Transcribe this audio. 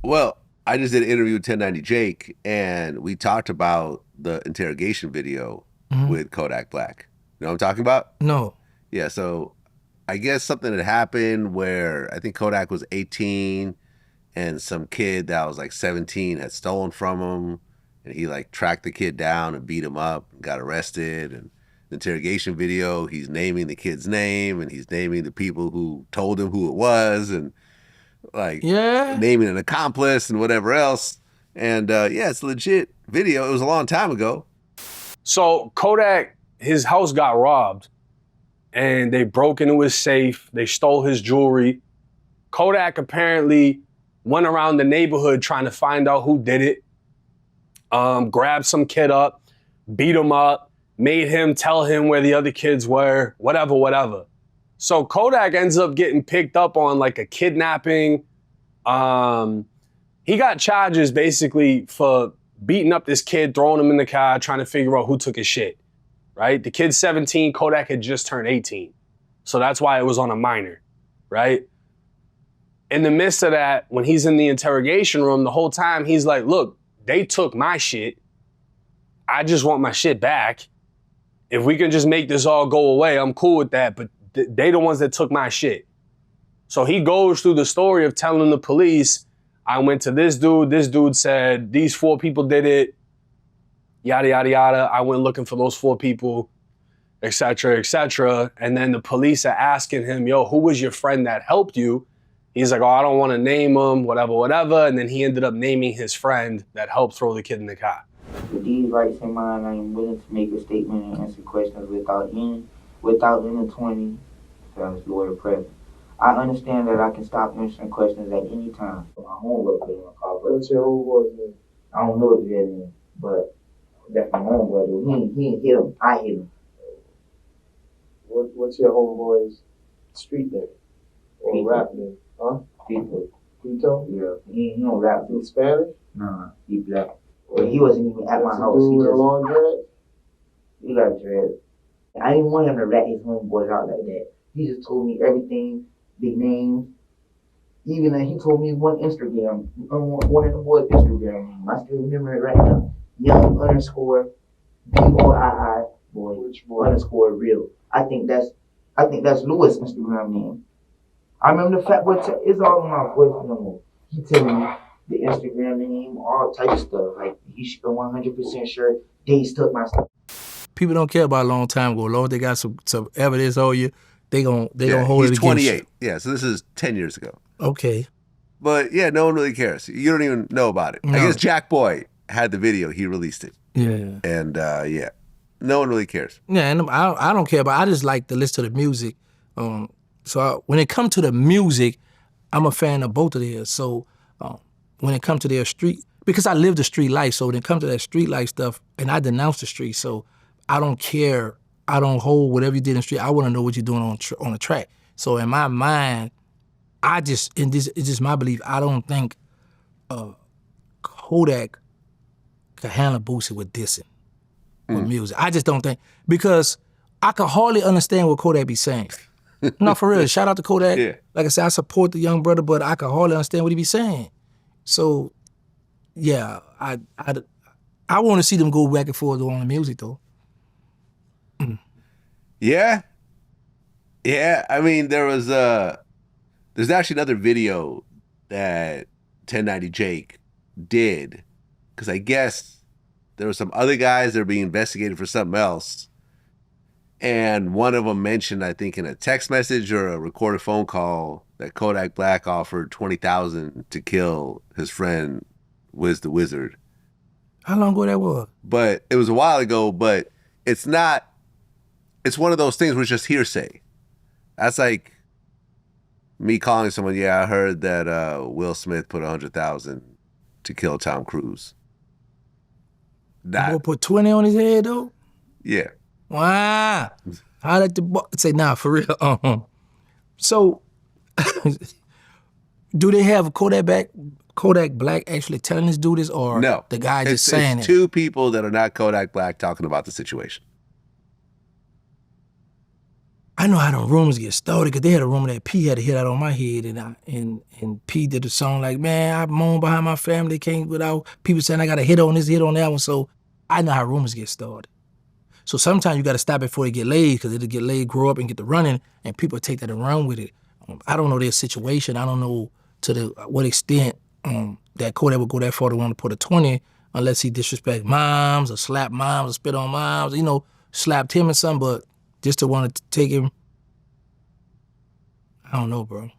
Well, I just did an interview with 1090 Jake, and we talked about the interrogation video Hmm. with Kodak Black. You know what I'm talking about? No. Yeah, so I guess something had happened where I think Kodak was 18 and some kid that was like 17 had stolen from him, and he like tracked the kid down and beat him up and got arrested. And the interrogation video, he's naming the kid's name and he's naming the people who told him who it was, and like Yeah. naming an accomplice and whatever else. And yeah, it's a legit video. It was a long time ago. So Kodak, his house got robbed and they broke into his safe. They stole his jewelry. Kodak apparently went around the neighborhood trying to find out who did it. Grabbed some kid up, beat him up, made him tell him where the other kids were, whatever. So Kodak ends up getting picked up on like a kidnapping. He got charges basically for beating up this kid, throwing him in the car, trying to figure out who took his shit, right? The kid's 17, Kodak had just turned 18. So that's why it was on a minor, right? In the midst of that, when he's in the interrogation room, the whole time he's like, look, they took my shit. I just want my shit back. If we can just make this all go away, I'm cool with that, but they the ones that took my shit. So he goes through the story of telling the police, I went to this dude said these 4 people did it, yada, yada, yada. I went looking for those 4 people, et cetera, et cetera. And then the police are asking him, yo, who was your friend that helped you? He's like, oh, I don't want to name him, whatever. And then he ended up naming his friend that helped throw the kid in the car. With these rights in mind, I am willing to make a statement and answer questions without intertwining lawyer present. I understand that I can stop answering questions at any time. My homeboy put in my car, but what's your homeboy's name? I don't know his real name, but that's my homeboy though. He ain't hit him. I hit him. What's your homeboy's street name or Tito. rap name? Huh? Tito. Tito? Yeah. He don't rap. In Spanish? Nah, he black. But he wasn't even at my house. Dude He with just long dreads? he got dread. I didn't want him to rat his homeboys out like that. He just told me everything, big names. Even he told me one Instagram, one of the boys' Instagram name. I still remember it right now. Young underscore BOII boy. Which boy? Underscore real. I think that's Louis' Instagram name. I remember the fat boy. It's all in my voice memo. He telling me the Instagram name, all type of stuff. Like he should be 100% sure they took my stuff. People don't care about a long time ago. As long as they got some evidence on you, they gon' hold it He's against 28. you. Yeah, so this is 10 years ago. Okay. But yeah, no one really cares. You don't even know about it. No. I guess Jack Boy had the video. He released it. Yeah. And yeah, no one really cares. Yeah, and I don't care, but I just like to listen to the music. When it comes to the music, I'm a fan of both of theirs. So when it comes to their street, because I live the street life, so when it comes to that street life stuff, and I denounce the street, so I don't care. I don't hold whatever you did in the street. I want to know what you're doing on the track. So in my mind, it's just my belief. I don't think Kodak could handle Boosie with dissing with music. I just don't think, because I could hardly understand what Kodak be saying. No, for real. Shout out to Kodak. Yeah. Like I said, I support the young brother, but I could hardly understand what he be saying. So, yeah, I want to see them go back and forth on the music though. Yeah. Yeah. I mean, there's actually another video that 1090 Jake did, because I guess there were some other guys that are being investigated for something else. And one of them mentioned, I think in a text message or a recorded phone call, that Kodak Black offered $20,000 to kill his friend Wiz the Wizard. How long ago that was? But it was a while ago, but it's one of those things where it's just hearsay. That's like me calling someone, yeah, I heard that Will Smith put $100,000 to kill Tom Cruise. Boy put 20 on his head though? Yeah. Wow. I like to say, nah, for real. So, do they have Kodak Black actually telling this dude this, or No. the guy just saying it's it? two people that are not Kodak Black talking about the situation. I know how them rumors get started because they had a rumor that P had a hit out on my head, and P did the song like, man, I moan behind my family, can't without people saying I got a hit on this, hit on that one. So I know how rumors get started. So sometimes you got to stop it before they get laid, because it'll get laid, grow up, and get to running, and people take that and run with it. I don't know their situation. I don't know to what extent that Kodak would go that far to want to put a 20 unless he disrespect moms or slap moms or spit on moms, slapped him or something, but just to want to take him, I don't know, bro.